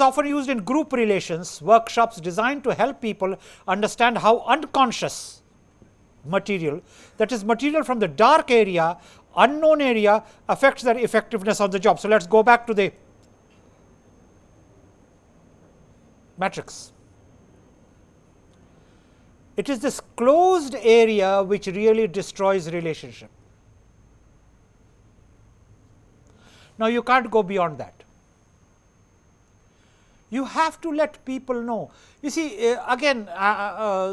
often used in group relations, workshops designed to help people understand how unconscious material, that is material from the dark area, unknown area, affects their effectiveness on the job. So, let us go back to the matrix. It is this closed area which really destroys relationship. Now, you can't go beyond that. You have to let people know. You see, again,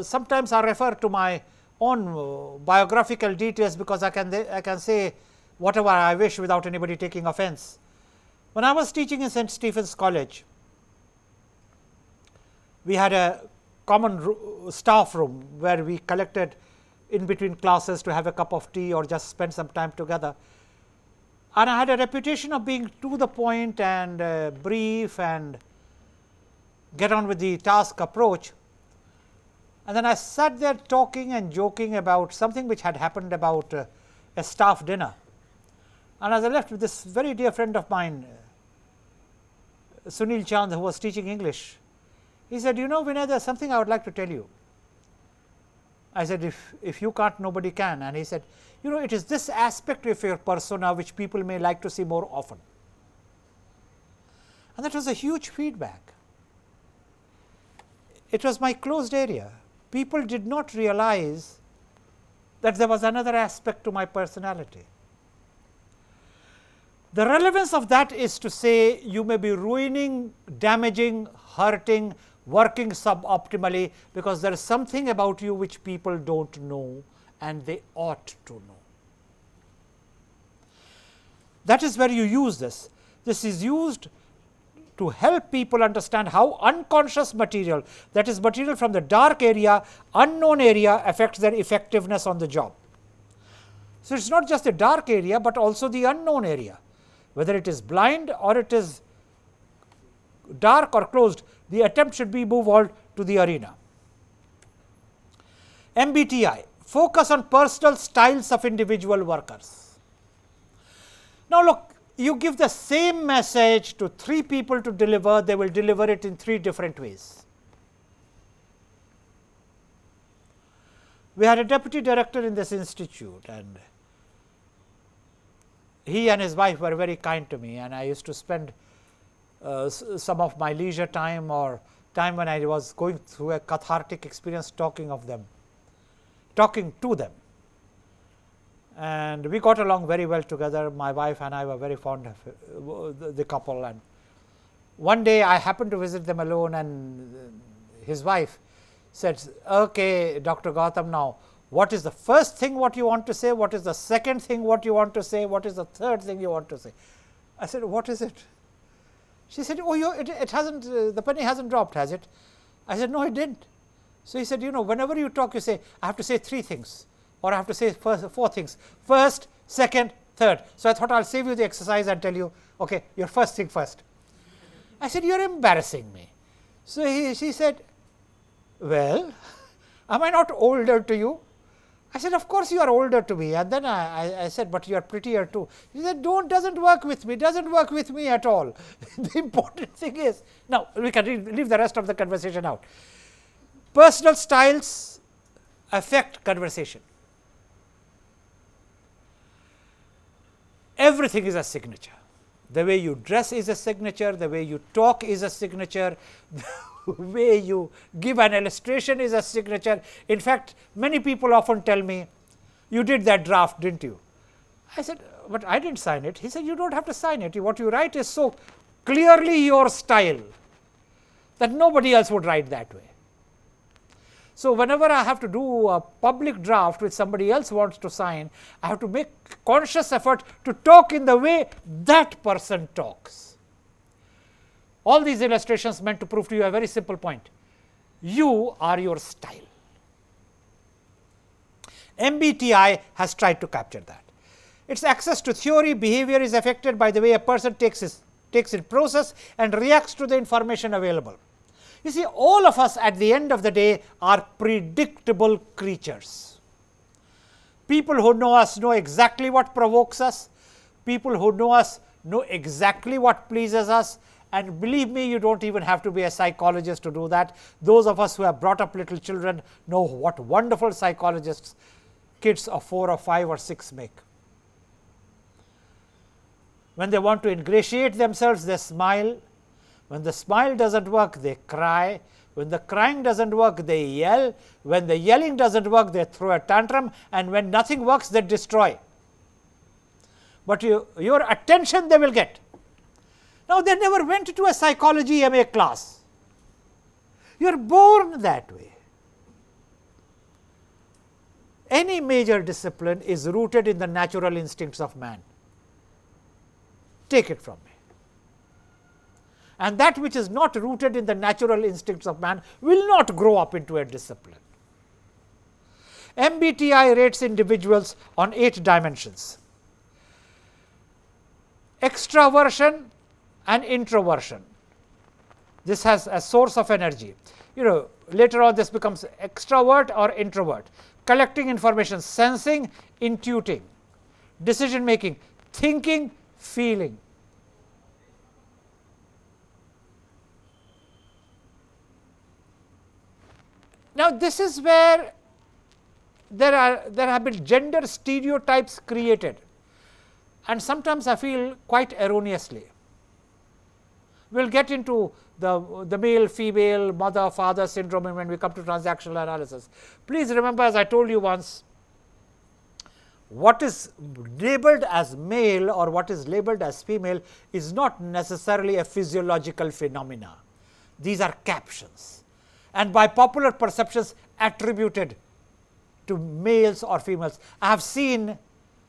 sometimes I refer to my own biographical details, because I can say whatever I wish without anybody taking offense. When I was teaching in St. Stephen's College, we had a common staff room where we collected in between classes to have a cup of tea or just spend some time together. And I had a reputation of being to the point and brief and get on with the task approach. And then I sat there talking and joking about something which had happened about a staff dinner. And as I left with this very dear friend of mine, Sunil Chand, who was teaching English, he said, you know, Vinay, there is something I would like to tell you. I said, if you can't, nobody can. And he said, you know, it is this aspect of your persona which people may like to see more often. And that was a huge feedback. It was my closed area. People did not realize that there was another aspect to my personality. The relevance of that is to say, you may be ruining, damaging, hurting, working suboptimally, because there is something about you which people do not know and they ought to know. That is where you use this. This is used to help people understand how unconscious material, that is material from the dark area, unknown area, affects their effectiveness on the job. So, it is not just the dark area, but also the unknown area, whether it is blind or it is dark or closed, the attempt should be move all to the arena. MBTI, focus on personal styles of individual workers. Now, look, you give the same message to 3 people to deliver, they will deliver it in 3 different ways. We had a deputy director in this institute, and he and his wife were very kind to me, and I used to spend some of my leisure time or time when I was going through a cathartic experience talking to them. And we got along very well together. My wife and I were very fond of the couple. And one day I happened to visit them alone, and his wife said, okay, Dr. Gautam, now what is the first thing what you want to say? What is the second thing what you want to say? What is the third thing you want to say? I said, what is it? She said, oh, it hasn't, the penny hasn't dropped, has it? I said, no, it didn't. So he said, you know, whenever you talk, you say, I have to say 3 things, or I have to say 4 things, first, second, third. So I thought I'll save you the exercise and tell you, okay, your first thing first. I said, you're embarrassing me. So she said, well, am I not older to you? I said, of course you are older to me. And then I said, but you are prettier too. He said, doesn't work with me, doesn't work with me at all. The important thing is, now we can leave the rest of the conversation out. Personal styles affect conversation. Everything is a signature. The way you dress is a signature, the way you talk is a signature, the way you give an illustration is a signature. In fact, many people often tell me, you did that draft, didn't you? I said, but I didn't sign it. He said, you don't have to sign it. What you write is so clearly your style that nobody else would write that way. So, whenever I have to do a public draft which somebody else wants to sign, I have to make conscious effort to talk in the way that person talks. All these illustrations meant to prove to you a very simple point. You are your style. MBTI has tried to capture that. Its access to theory, behavior is affected by the way a person takes in process and reacts to the information available. You see, all of us at the end of the day are predictable creatures. People who know us know exactly what provokes us. People who know us know exactly what pleases us. and believe me, you don't even have to be a psychologist to do that. Those of us who have brought up little children know what wonderful psychologists kids of 4 or 5 or 6 make. When they want to ingratiate themselves, they smile. When the smile doesn't work, they cry. When the crying doesn't work, they yell. When the yelling doesn't work, they throw a tantrum, and when nothing works, they destroy. But your attention they will get. Now, they never went to a psychology MA class. You are born that way. Any major discipline is rooted in the natural instincts of man. Take it from me. And that which is not rooted in the natural instincts of man will not grow up into a discipline. MBTI rates individuals on 8 dimensions: extraversion and introversion. This has a source of energy. Later on this becomes extrovert or introvert. Collecting information, sensing, intuiting, decision making, thinking, feeling. Now, this is where there have been gender stereotypes created, and sometimes I feel quite erroneously. We will get into the male, female, mother, father syndrome when we come to transactional analysis. Please remember, as I told you once, what is labeled as male or what is labeled as female is not necessarily a physiological phenomena. These are captions, and by popular perceptions attributed to males or females. I have seen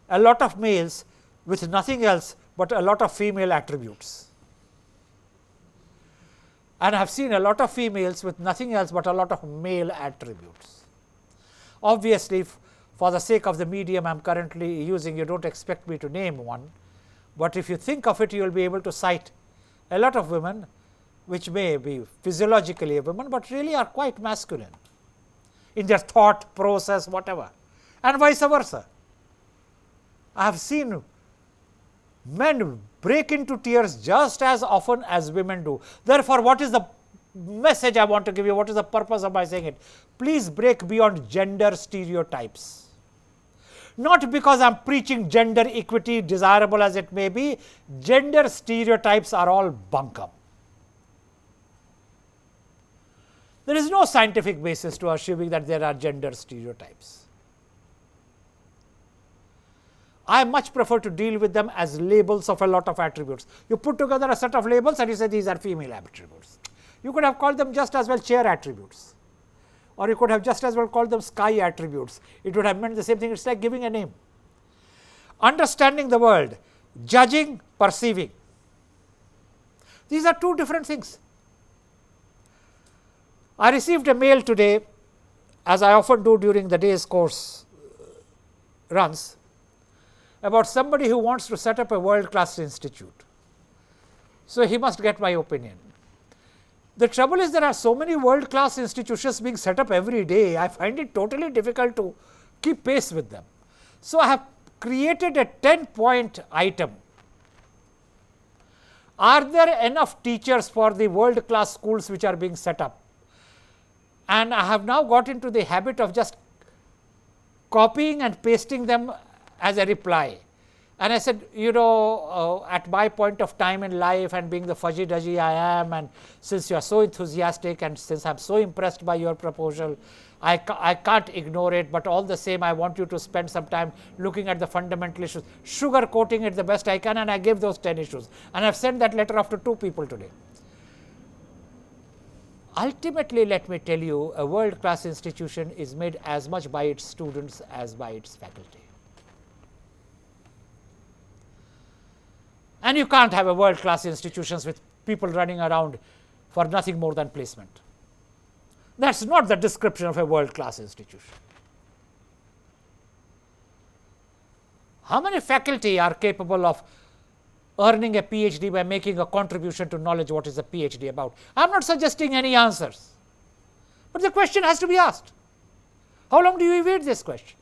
a lot of males with nothing else but a lot of female attributes, and I have seen a lot of females with nothing else but a lot of male attributes. Obviously, for the sake of the medium I am currently using, you do not expect me to name one, but if you think of it, you will be able to cite a lot of women which may be physiologically a woman, but really are quite masculine in their thought process, whatever, and vice versa. I have seen men break into tears just as often as women do. Therefore, what is the message I want to give you? What is the purpose of my saying it? Please break beyond gender stereotypes. Not because I am preaching gender equity, desirable as it may be. Gender stereotypes are all bunkum. There is no scientific basis to assuming that there are gender stereotypes. I much prefer to deal with them as labels of a lot of attributes. You put together a set of labels and you say these are female attributes. You could have called them just as well chair attributes, or you could have just as well called them sky attributes. It would have meant the same thing. It is like giving a name. Understanding the world, judging, perceiving. These are 2 different things. I received a mail today, as I often do during the day's course runs, about somebody who wants to set up a world class institute. So, he must get my opinion. The trouble is, there are so many world class institutions being set up every day, I find it totally difficult to keep pace with them. So, I have created a 10-point item. Are there enough teachers for the world class schools which are being set up? And I have now got into the habit of just copying and pasting them as a reply. And I said, at my point of time in life and being the fudgy-dudgy I am, and since you are so enthusiastic and since I am so impressed by your proposal, I can't ignore it, but all the same I want you to spend some time looking at the fundamental issues, sugar coating it the best I can, and I gave those 10 issues. And I have sent that letter off to 2 people today. Ultimately, let me tell you, a world class institution is made as much by its students as by its faculty. And you can't have a world class institutions with people running around for nothing more than placement. That is not the description of a world class institution. How many faculty are capable of earning a PhD by making a contribution to knowledge? What is a PhD about? I am not suggesting any answers, but the question has to be asked. How long do you evade this question?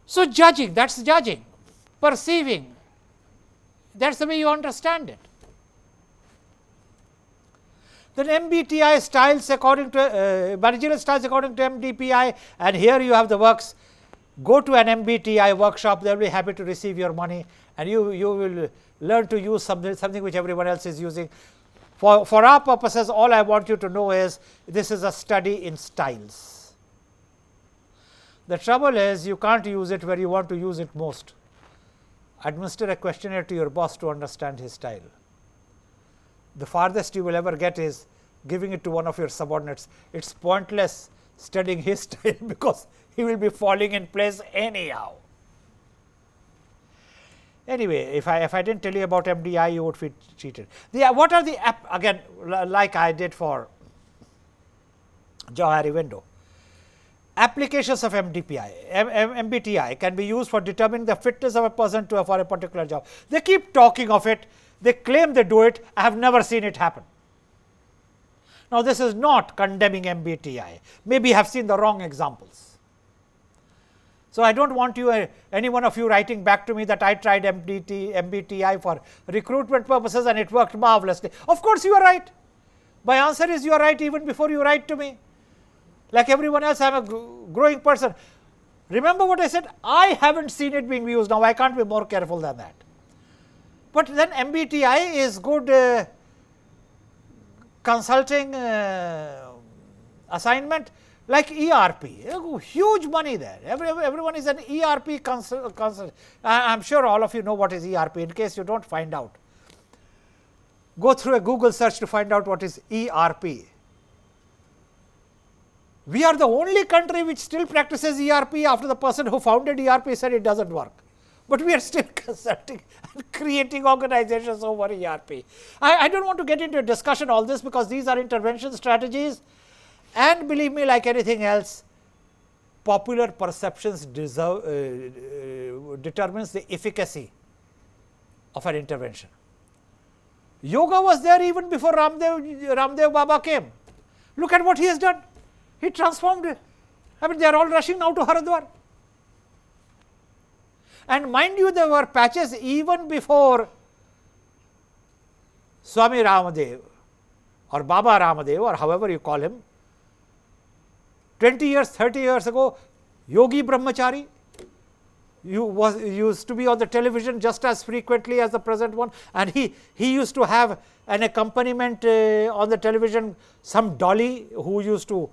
So, judging, that is judging. Perceiving, that is the way you understand it. Then MBTI styles according to managerial styles according to MDPI, and here you have the works. Go to an MBTI workshop, they will be happy to receive your money, and you will learn to use something which everyone else is using. For our purposes, all I want you to know is this is a study in styles. The trouble is you can't use it where you want to use it most. Administer a questionnaire to your boss to understand his style. The farthest you will ever get is giving it to one of your subordinates. It is pointless studying his style because he will be falling in place anyhow. Anyway, if I did not tell you about MDI, you would feel cheated. What are the again, like I did for Johari window. Applications of MBTI can be used for determining the fitness of a person for a particular job. They keep talking of it, they claim they do it, I have never seen it happen. Now, this is not condemning MBTI, maybe you have seen the wrong examples. So, I do not want you any one of you writing back to me that I tried MBTI for recruitment purposes and it worked marvelously. Of course, you are right. My answer is you are right even before you write to me. Like everyone else, I am a growing person. Remember what I said? I have not seen it being used. Now, I can't be more careful than that. But then MBTI is good consulting assignment like ERP, huge money there. Everyone is an ERP consult. I am sure all of you know what is ERP. In case you do not find out, go through a Google search to find out what is ERP. We are the only country which still practices ERP after the person who founded ERP said it does not work. But we are still consulting and creating organizations over ERP. I do not want to get into a discussion all this because these are intervention strategies, and believe me, like anything else, popular perceptions determines the efficacy of an intervention. Yoga was there even before Ramdev Baba came. Look at what he has done. He transformed it. I mean, they are all rushing now to Haridwar. And mind you, there were patches even before Swami Ramadev or Baba Ramadev or however you call him. 20 years, 30 years ago, Yogi Brahmachari used to be on the television just as frequently as the present one, and he used to have an accompaniment on the television, some dolly who used to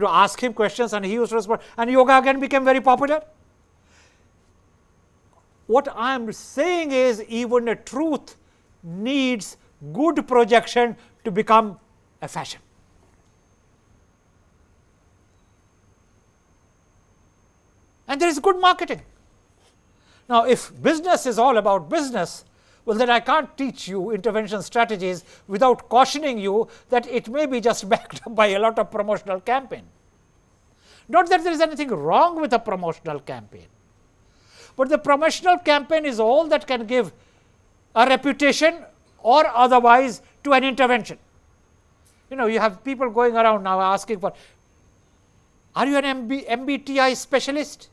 ask him questions and he used to respond, and yoga again became very popular. What I am saying is even a truth needs good projection to become a fashion. And there is good marketing. Now, if business is all about business, well, then I can't teach you intervention strategies without cautioning you that it may be just backed up by a lot of promotional campaign. Not that there is anything wrong with a promotional campaign, but the promotional campaign is all that can give a reputation or otherwise to an intervention. You have people going around now asking for, are you an MBTI specialist?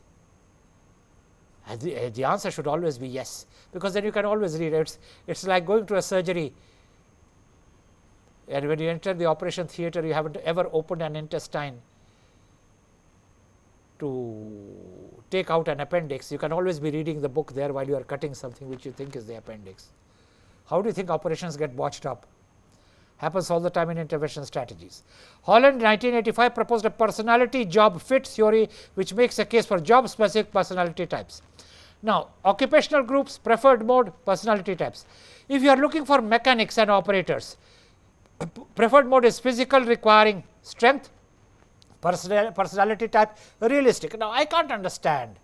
And the answer should always be yes, because then you can always read it. It's like going to a surgery, and when you enter the operation theatre, you haven't ever opened an intestine to take out an appendix. You can always be reading the book there while you are cutting something which you think is the appendix. How do you think operations get botched up? Happens all the time in intervention strategies. Holland in 1985 proposed a personality job fit theory which makes a case for job specific personality types. Now, occupational groups, preferred mode, personality types. If you are looking for mechanics and operators, preferred mode is physical requiring strength, personality type realistic. Now, I can't understand.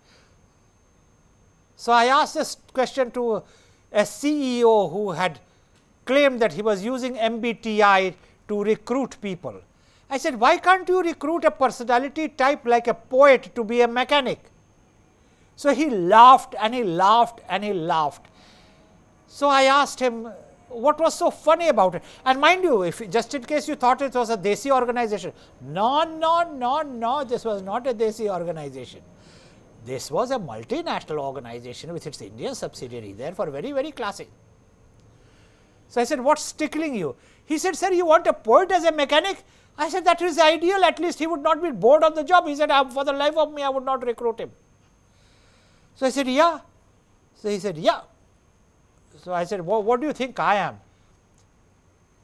So, I asked this question to a CEO who had claimed that he was using MBTI to recruit people. I said, why can't you recruit a personality type like a poet to be a mechanic? So, he laughed and he laughed and he laughed. So, I asked him what was so funny about it, and mind you, if just in case you thought it was a Desi organization, no, this was not a Desi organization. This was a multinational organization with its Indian subsidiary there for very, very classy. So, I said, what's tickling you? He said, sir, you want a poet as a mechanic? I said, that is ideal, at least he would not be bored on the job. He said, for the life of me, I would not recruit him. So I said, yeah. So he said, yeah. So I said, what do you think I am?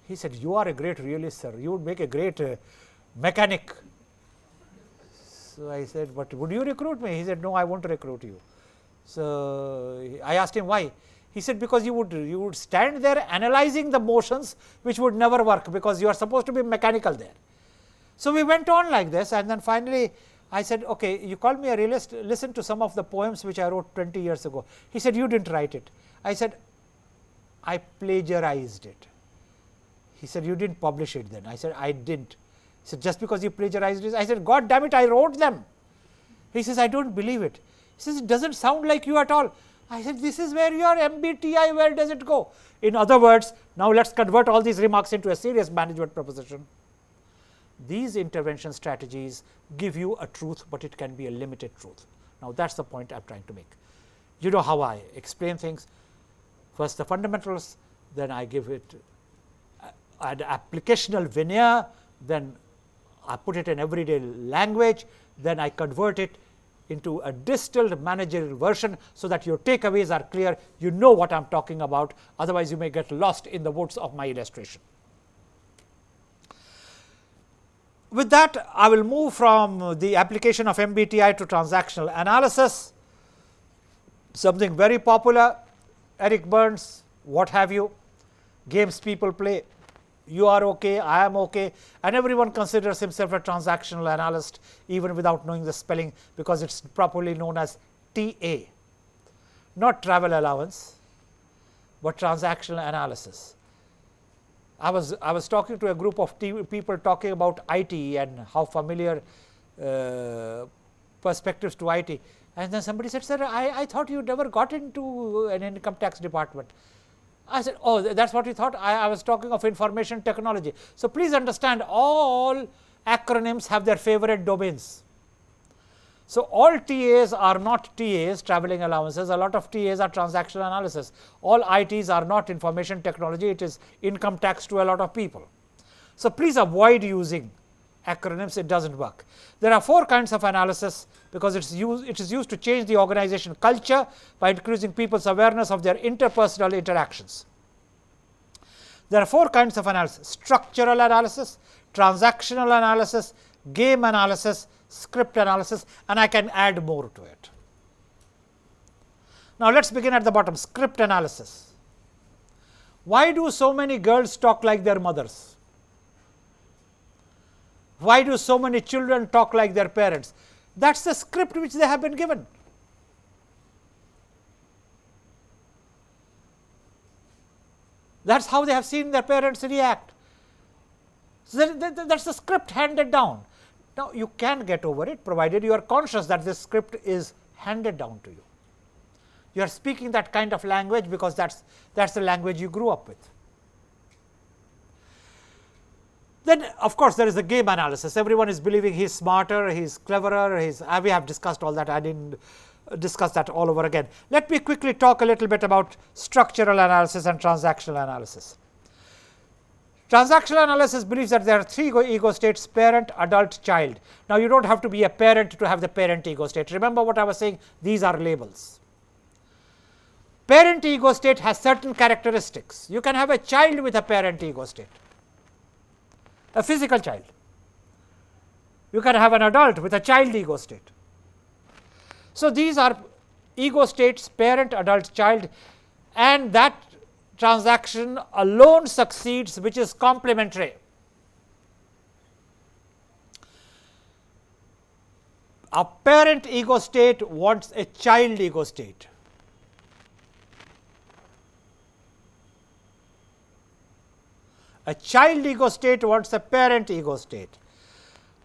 He said, you are a great realist, sir. You would make a great mechanic. So I said, but would you recruit me? He said, no, I won't recruit you. So I asked him why. He said, because you would stand there analyzing the motions which would never work, because you are supposed to be mechanical there. So we went on like this, and then finally I said, okay, you call me a realist, listen to some of the poems which I wrote 20 years ago. He said, you didn't write it. I said, I plagiarized it. He said, you didn't publish it then. I said, I didn't. He said, just because you plagiarized it? I said, God damn it, I wrote them. He says, I don't believe it. He says, it doesn't sound like you at all. I said, this is where your MBTI, where does it go? In other words, now let us convert all these remarks into a serious management proposition. These intervention strategies give you a truth, but it can be a limited truth. Now, that is the point I am trying to make. You know how I explain things. First the fundamentals, then I give it an applicational veneer, then I put it in everyday language, then I convert it into a distilled managerial version, so that your takeaways are clear, you know what I am talking about, otherwise you may get lost in the woods of my illustration. With that, I will move from the application of MBTI to transactional analysis, something very popular, Eric Burns, what have you, games people play. You are okay, I am okay, and everyone considers himself a transactional analyst even without knowing the spelling, because it is properly known as TA, not travel allowance, but transactional analysis. I was talking to a group of people talking about IT and how familiar perspectives to IT, and then somebody said, sir, I thought you never got into an income tax department. I said, oh, that is what you thought? I was talking of information technology. So please understand, all acronyms have their favorite domains. So all TAs are not TAs, traveling allowances, a lot of TAs are transactional analysis. All ITs are not information technology, it is income tax to a lot of people. So please avoid using acronyms, it does not work. There are 4 kinds of analysis, because it is used to change the organization culture by increasing people's awareness of their interpersonal interactions. There are 4 kinds of analysis: structural analysis, transactional analysis, game analysis, script analysis, and I can add more to it. Now, let us begin at the bottom, script analysis. Why do so many girls talk like their mothers? Why do so many children talk like their parents? That is the script which they have been given. That is how they have seen their parents react. So that is the script handed down. Now, you can get over it, provided you are conscious that this script is handed down to you. You are speaking that kind of language because that is the language you grew up with. Then, of course, there is the game analysis. Everyone is believing he is smarter, he is cleverer, we have discussed all that. I did not discuss that all over again. Let me quickly talk a little bit about structural analysis and transactional analysis. Transactional analysis believes that there are 3 ego states: parent, adult, child. Now, you do not have to be a parent to have the parent ego state. Remember what I was saying, these are labels. Parent ego state has certain characteristics. You can have a child with a parent ego state, a physical child. You can have an adult with a child ego state. So, these are ego states: parent, adult, child, and that transaction alone succeeds, which is complementary. A parent ego state wants a child ego state. A child ego state wants a parent ego state,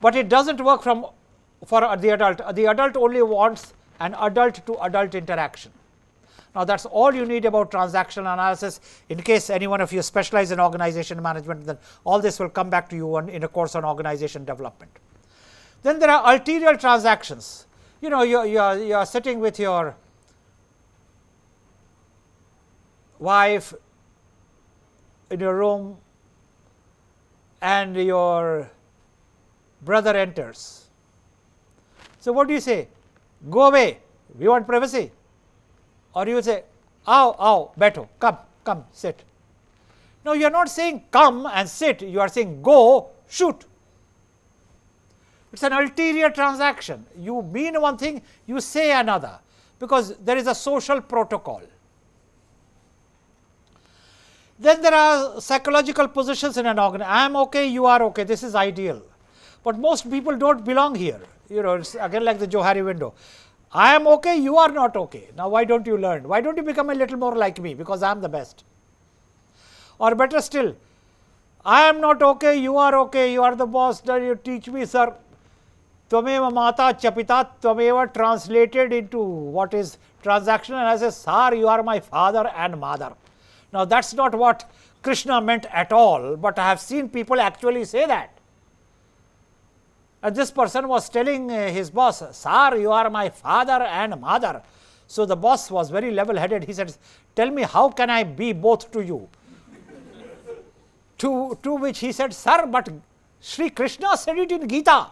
but it does not work for the adult. The adult only wants an adult to adult interaction. Now, that is all you need about transactional analysis. In case any one of you specialize in organization management, then all this will come back to you in a course on organization development. Then there are ulterior transactions. You know, you are sitting with your wife in your room, and your brother enters. So, what do you say? Go away, we want privacy. Or you will say, "Aao, aao, beto, come, come, sit." No, you are not saying come and sit, you are saying go, shoot. It is an ulterior transaction. You mean one thing, you say another, because there is a social protocol. Then there are psychological positions in an organ. I am okay, you are okay, this is ideal. But most people do not belong here. You know, it is again like the Johari window. I am okay, you are not okay. Now, why don't you learn? Why don't you become a little more like me? Because I am the best. Or better still, I am not okay, you are the boss, you teach me, sir. Tvameva mata chapita tvameva translated into what is transactional, and I say, sir, you are my father and mother. Now, that is not what Krishna meant at all, but I have seen people actually say that. And this person was telling his boss, sir, you are my father and mother. So, the boss was very level headed. He said, tell me, how can I be both to you? To which he said, sir, but Sri Krishna said it in Gita.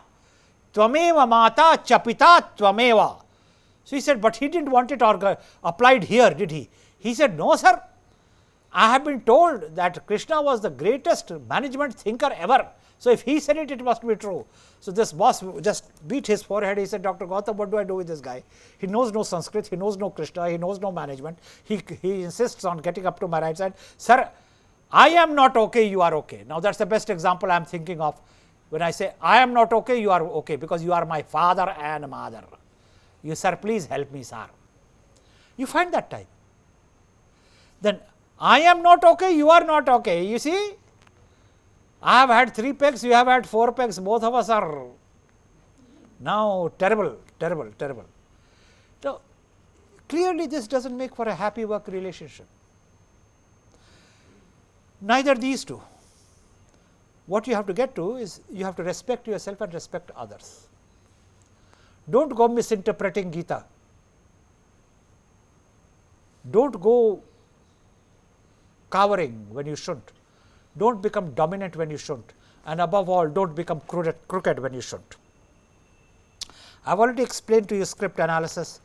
Tvameva mata chapita tvameva. So, he said, but he did not want it applied here, did he? He said, no, sir. I have been told that Krishna was the greatest management thinker ever. So, if he said it, it must be true. So, this boss just beat his forehead. He said, Dr. Gautam, what do I do with this guy? He knows no Sanskrit, he knows no Krishna, he knows no management. He insists on getting up to my right side. Sir, I am not okay, you are okay. Now, that is the best example I am thinking of when I say, I am not okay, you are okay, because you are my father and mother. You, sir, please help me, sir. You find that type. Then, I am not okay, you are not okay. You see, I have had 3 pegs, you have had 4 pegs, both of us are now terrible, terrible, terrible. So, clearly this does not make for a happy work relationship. Neither these two. What you have to get to is, you have to respect yourself and respect others. Do not go misinterpreting Gita. Do not go cowering when you should not. Do not become dominant when you should not, and above all, do not become crooked when you should not. I have already explained to you script analysis.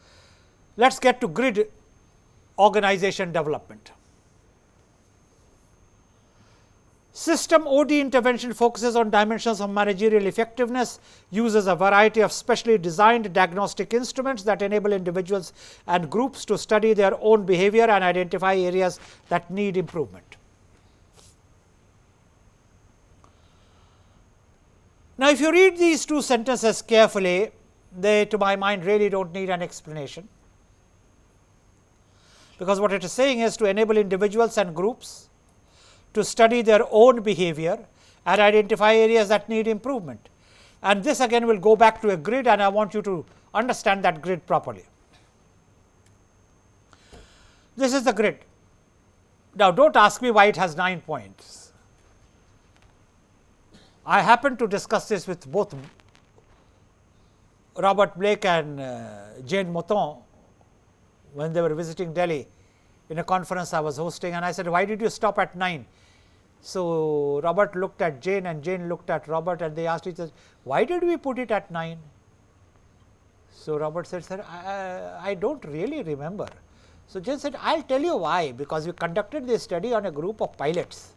Let us get to grid organization development. System OD intervention focuses on dimensions of managerial effectiveness, uses a variety of specially designed diagnostic instruments that enable individuals and groups to study their own behavior and identify areas that need improvement. Now, if you read these 2 sentences carefully, they, to my mind, really do not need an explanation, because what it is saying is to enable individuals and groups to study their own behavior and identify areas that need improvement. And this again will go back to a grid, and I want you to understand that grid properly. This is the grid. Now, do not ask me why it has 9 points. I happened to discuss this with both Robert Blake and Jane Mouton when they were visiting Delhi in a conference I was hosting, and I said, why did you stop at 9? So, Robert looked at Jane and Jane looked at Robert, and they asked each other, why did we put it at 9? So, Robert said, sir, I do not really remember. So, Jane said, I will tell you why, because we conducted this study on a group of pilots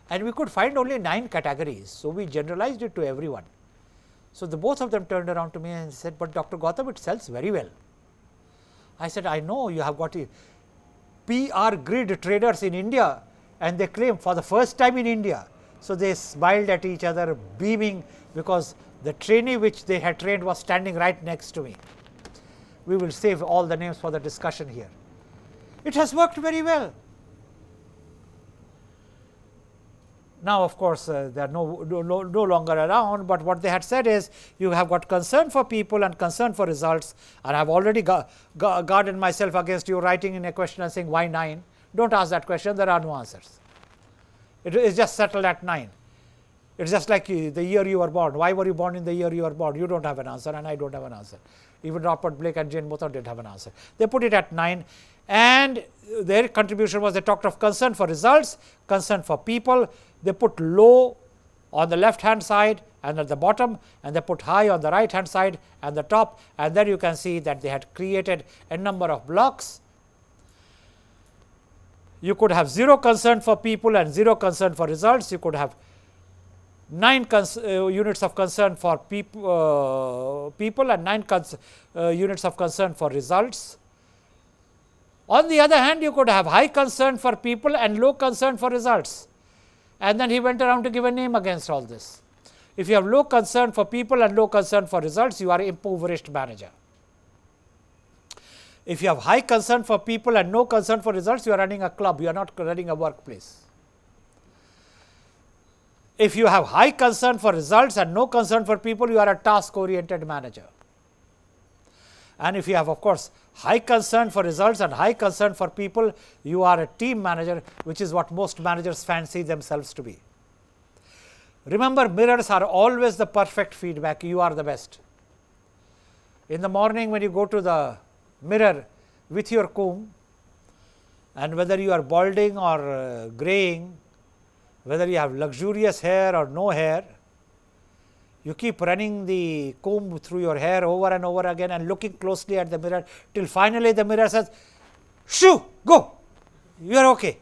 and we could find only 9 categories. So, we generalized it to everyone. So, the both of them turned around to me and said, but Dr. Gautam, it sells very well. I said, I know you have got PR grid traders in India, and they claim for the first time in India. So, they smiled at each other, beaming, because the trainee which they had trained was standing right next to me. We will save all the names for the discussion here. It has worked very well. Now, of course, they are no longer around, but what they had said is, you have got concern for people and concern for results, and I have already guarded myself against you writing in a question and saying, why 9? Do not ask that question, there are no answers. It is just settled at 9. It is just like the year you were born. Why were you born in the year you were born? You do not have an answer, and I do not have an answer. Even Robert Blake and Jane Mouton did not have an answer. They put it at 9, and their contribution was, they talked of concern for results, concern for people. They put low on the left hand side and at the bottom, and they put high on the right hand side and the top, and then you can see that they had created a number of blocks. You could have 0 concern for people and 0 concern for results. You could have 9 units of concern for people and 9 units of concern for results. On the other hand, you could have high concern for people and low concern for results. And then he went around to give a name against all this. If you have low concern for people and low concern for results, you are an impoverished manager. If you have high concern for people and no concern for results, you are running a club, you are not running a workplace. If you have high concern for results and no concern for people, you are a task-oriented manager. And if you have, of course, high concern for results and high concern for people, you are a team manager, which is what most managers fancy themselves to be. Remember, mirrors are always the perfect feedback. You are the best. In the morning when you go to the mirror with your comb, and whether you are balding or graying, whether you have luxurious hair or no hair, you keep running the comb through your hair over and over again and looking closely at the mirror till finally the mirror says, "Shoo, go, you are okay."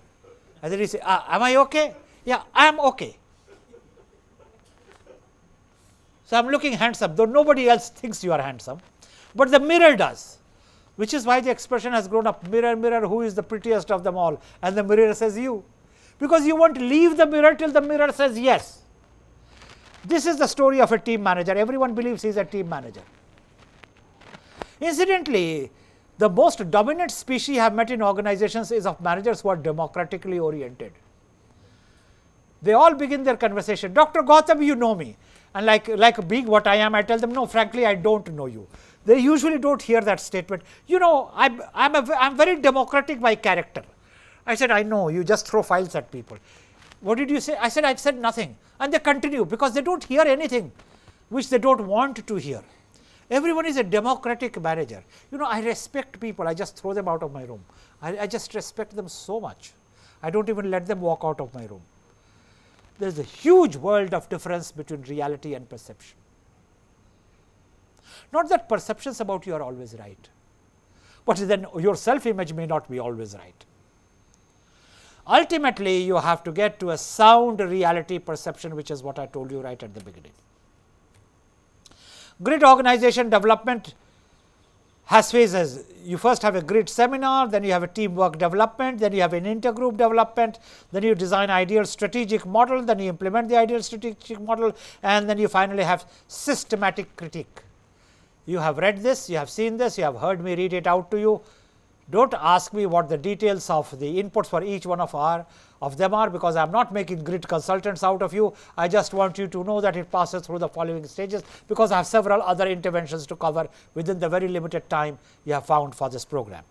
And then you say, "Am I okay?" "Yeah, I am okay." So, I am looking handsome, though nobody else thinks you are handsome, but the mirror does, which is why the expression has grown up, "Mirror, mirror, who is the prettiest of them all?" And the mirror says you, because you won't leave the mirror till the mirror says yes. This is the story of a team manager. Everyone believes he is a team manager. Incidentally, the most dominant species I have met in organizations is of managers who are democratically oriented. They all begin their conversation, "Dr. Gautam, you know me." And like being what I am, I tell them, "No, frankly, I don't know you." They usually don't hear that statement. "You know, I'm very democratic by character." I said, "I know, you just throw files at people." "What did you say?" I said nothing. And they continue because they don't hear anything which they don't want to hear. Everyone is a democratic manager. You know, I respect people. I just throw them out of my room. I just respect them so much. I don't even let them walk out of my room. There is a huge world of difference between reality and perception. Not that perceptions about you are always right, but then your self-image may not be always right. Ultimately, you have to get to a sound reality perception, which is what I told you right at the beginning. Grid organization development has phases. You first have a grid seminar, then you have a teamwork development, then you have an intergroup development, then you design ideal strategic model, then you implement the ideal strategic model, and then you finally have systematic critique. You have read this, you have seen this, you have heard me read it out to you. Don't ask me what the details of the inputs for each one of them are, because I am not making grid consultants out of you. I just want you to know that it passes through the following stages, because I have several other interventions to cover within the very limited time you have found for this program.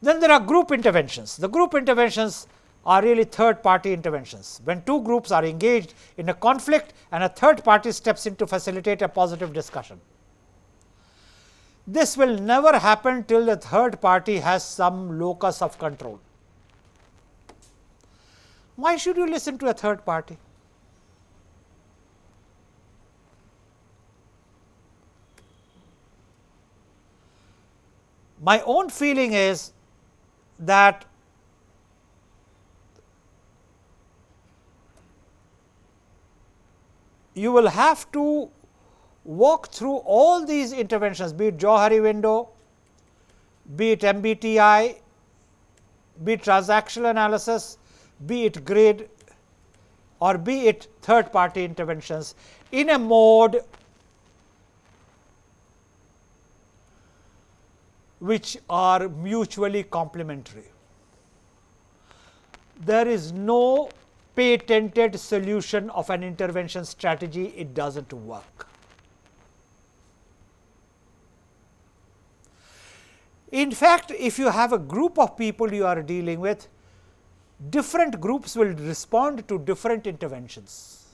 Then there are group interventions. The group interventions are really third party interventions. When two groups are engaged in a conflict and a third party steps in to facilitate a positive discussion. This will never happen till the third party has some locus of control. Why should you listen to a third party? My own feeling is that you will have to walk through all these interventions, be it Johari window, be it MBTI, be it transactional analysis, be it grid, or be it third party interventions, in a mode which are mutually complementary. There is no patented solution of an intervention strategy, it does not work. In fact, if you have a group of people you are dealing with, different groups will respond to different interventions.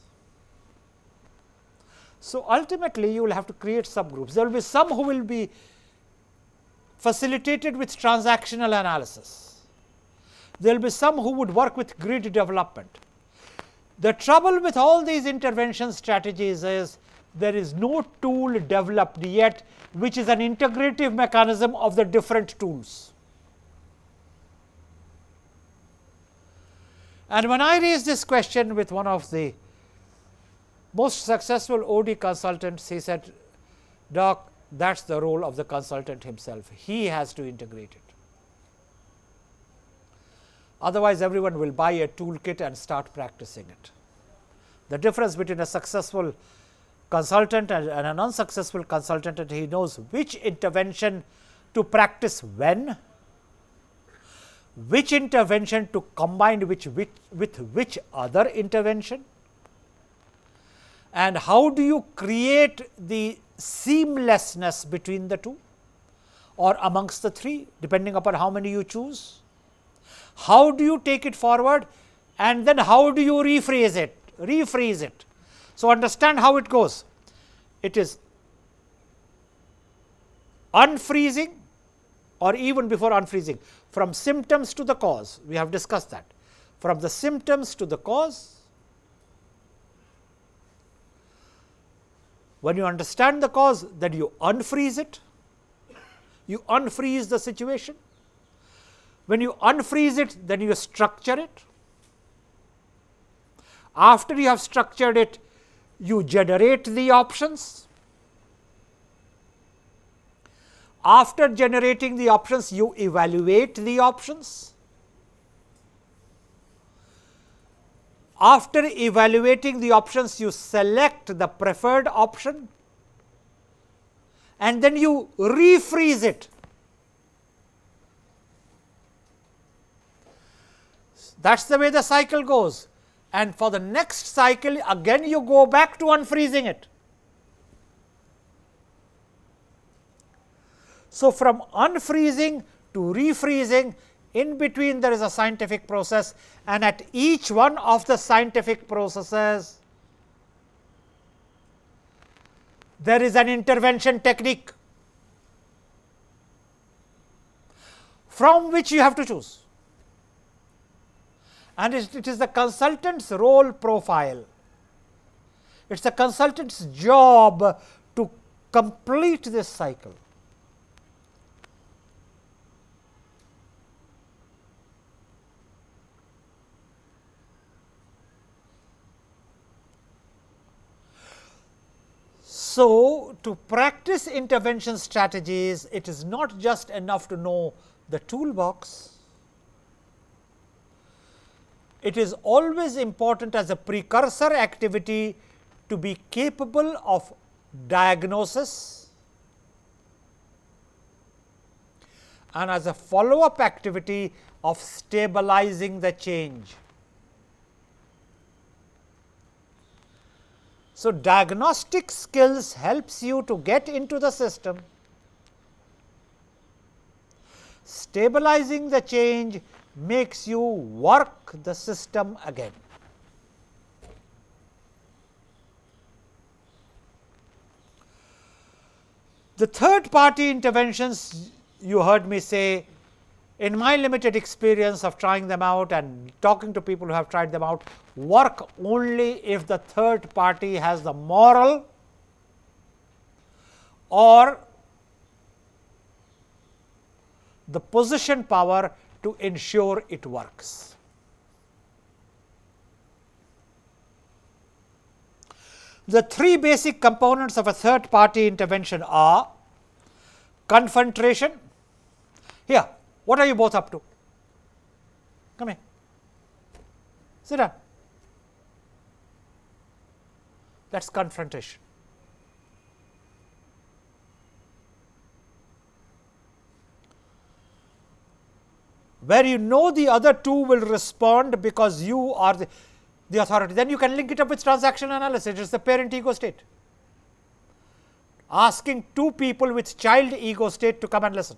So, ultimately you will have to create subgroups. There will be some who will be facilitated with transactional analysis. There will be some who would work with grid development. The trouble with all these intervention strategies is there is no tool developed yet which is an integrative mechanism of the different tools. And when I raised this question with one of the most successful OD consultants, he said, "Doc, that is the role of the consultant himself. He has to integrate it. Otherwise, everyone will buy a toolkit and start practicing it." The difference between a successful consultant and an unsuccessful consultant, and he knows which intervention to practice when, which intervention to combine with which other intervention, and how do you create the seamlessness between the two or amongst the three, depending upon how many you choose. How do you take it forward, and then how do you rephrase it? So, understand how it goes. It is unfreezing, or even before unfreezing, from symptoms to the cause. We have discussed that. From the symptoms to the cause. When you understand the cause, then you unfreeze it. You unfreeze the situation. When you unfreeze it, then you structure it. After you have structured it, you generate the options. After generating the options, you evaluate the options. After evaluating the options, you select the preferred option, and then you refreeze it. That is the way the cycle goes. And for the next cycle, again you go back to unfreezing it. So, from unfreezing to refreezing, in between there is a scientific process, and at each one of the scientific processes, there is an intervention technique from which you have to choose. And it is the consultant's role profile. It is the consultant's job to complete this cycle. So, to practice intervention strategies, it is not just enough to know the toolbox. It is always important as a precursor activity to be capable of diagnosis, and as a follow-up activity of stabilizing the change. So, diagnostic skills helps you to get into the system. Stabilizing the change makes you work the system again. The third party interventions, you heard me say, in my limited experience of trying them out and talking to people who have tried them out, work only if the third party has the moral or the position power to ensure it works. The three basic components of a third party intervention are confrontation. Here, what are you both up to? Come here. Sit down. That is confrontation. Where you know the other two will respond because you are the authority, then you can link it up with transactional analysis. It is the parent ego state. Asking two people with child ego state to come and listen.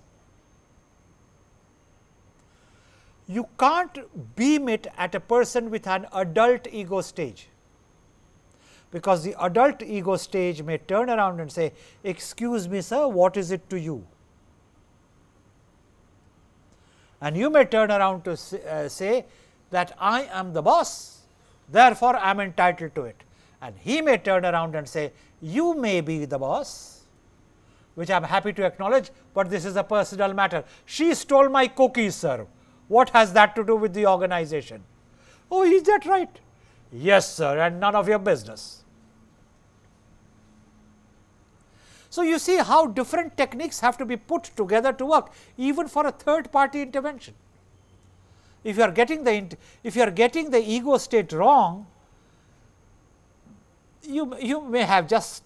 You can't beam it at a person with an adult ego stage, because the adult ego stage may turn around and say, "Excuse me, sir, what is it to you?" And you may turn around to say that I am the boss, therefore I am entitled to it. And he may turn around and say, you may be the boss, which I am happy to acknowledge, but this is a personal matter. She stole my cookies, sir. What has that to do with the organization? Oh, is that right? Yes, sir, and none of your business. So, you see how different techniques have to be put together to work, even for a third party intervention. If you are getting the ego state wrong, you may have just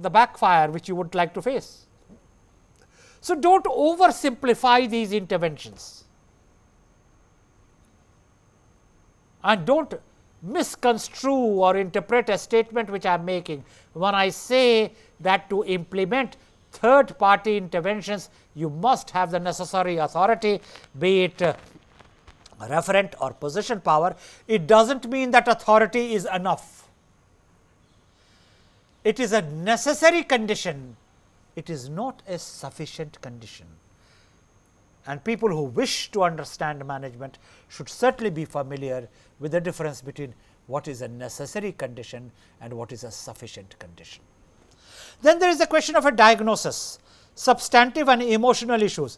the backfire which you would like to face. So, do not oversimplify these interventions, and do not misconstrue or interpret a statement which I am making when I say that to implement third party interventions you must have the necessary authority, be it referent or position power. It does not mean that authority is enough. It is a necessary condition, it is not a sufficient condition. And people who wish to understand management should certainly be familiar with the difference between what is a necessary condition and what is a sufficient condition. Then there is the question of a diagnosis, substantive and emotional issues.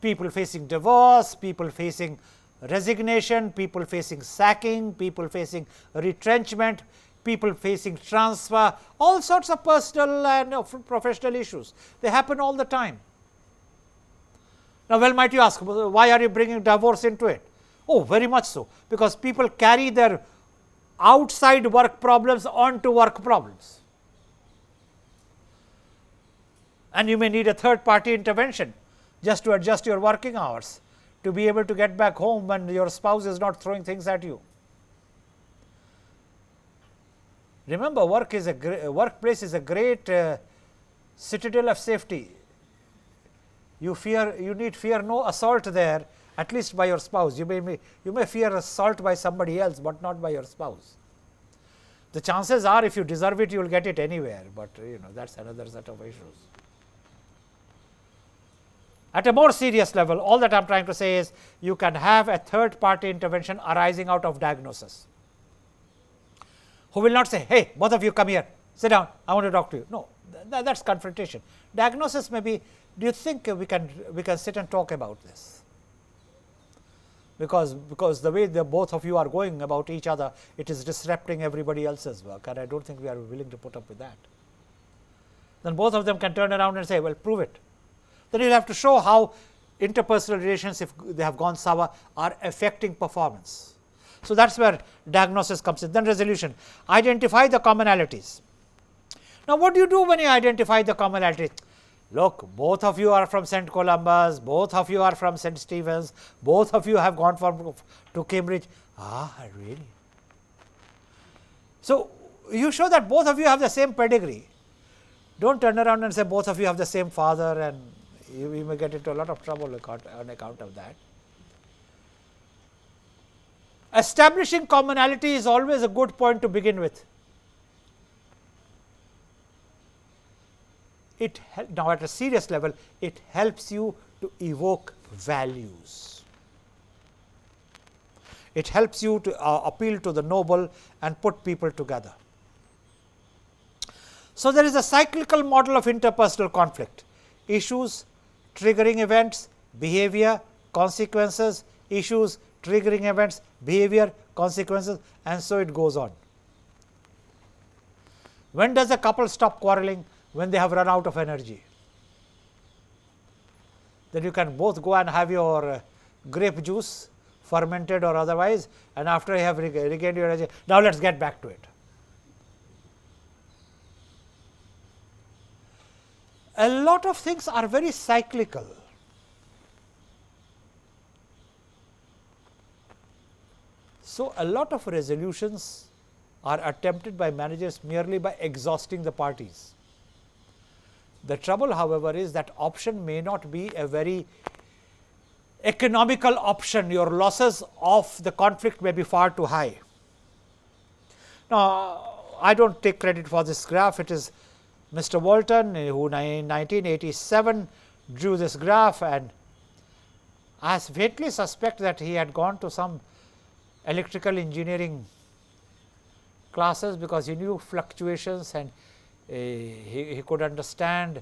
People facing divorce, people facing resignation, people facing sacking, people facing retrenchment, people facing transfer, all sorts of personal and professional issues. They happen all the time. Now, well might you ask, why are you bringing divorce into it? Oh, very much so, because people carry their outside work problems onto work problems. And you may need a third party intervention just to adjust your working hours, to be able to get back home when your spouse is not throwing things at you. Remember, workplace is a great citadel of safety. You need fear no assault there, at least by your spouse. You may fear assault by somebody else, but not by your spouse. The chances are, if you deserve it, you will get it anywhere, but that is another set of issues. At a more serious level, all that I am trying to say is, you can have a third party intervention arising out of diagnosis, who will not say, hey, both of you come here, sit down, I want to talk to you. No, that is confrontation. Diagnosis may be, do you think we can sit and talk about this? Because the way the both of you are going about each other, it is disrupting everybody else's work, and I do not think we are willing to put up with that. Then both of them can turn around and say, well, prove it. Then you will have to show how interpersonal relations, if they have gone sour, are affecting performance. So, that is where diagnosis comes in. Then resolution, identify the commonalities. Now, what do you do when you identify the commonalities? Look, both of you are from St. Columbus, both of you are from St. Stephen's, both of you have gone to Cambridge. Ah, really? So, you show that both of you have the same pedigree. Do not turn around and say both of you have the same father, and you may get into a lot of trouble on account of that. Establishing commonality is always a good point to begin with. Now, at a serious level, it helps you to evoke values. It helps you to appeal to the noble and put people together. So, there is a cyclical model of interpersonal conflict: issues, triggering events, behavior, consequences, issues, triggering events, behavior, consequences, and so it goes on. When does a couple stop quarreling? When they have run out of energy. Then you can both go and have your grape juice, fermented or otherwise, and after you have regained your energy, now let us get back to it. A lot of things are very cyclical. So, a lot of resolutions are attempted by managers merely by exhausting the parties. The trouble, however, is that option may not be a very economical option. Your losses of the conflict may be far too high. Now, I do not take credit for this graph. It is Mr. Walton, who in 1987 drew this graph, and I faintly suspect that he had gone to some electrical engineering classes, because he knew fluctuations and he could understand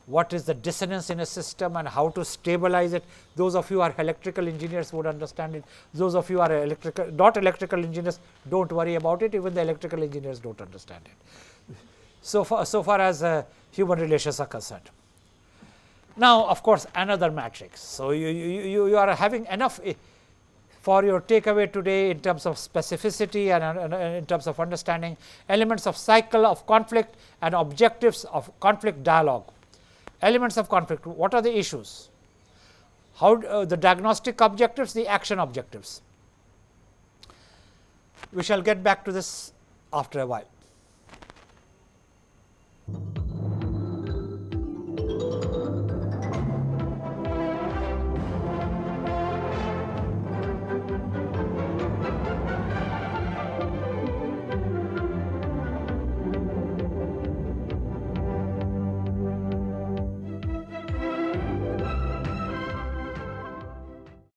what is the dissonance in a system and how to stabilize it. Those of you who are electrical engineers would understand it. Those of you who are not electrical engineers, do not worry about it, even the electrical engineers do not understand it. So far as human relations are concerned. Now, of course, another matrix. So, you are having enough for your takeaway today in terms of specificity and in terms of understanding elements of cycle of conflict and objectives of conflict dialogue. Elements of conflict, what are the issues? How the diagnostic objectives, the action objectives. We shall get back to this after a while.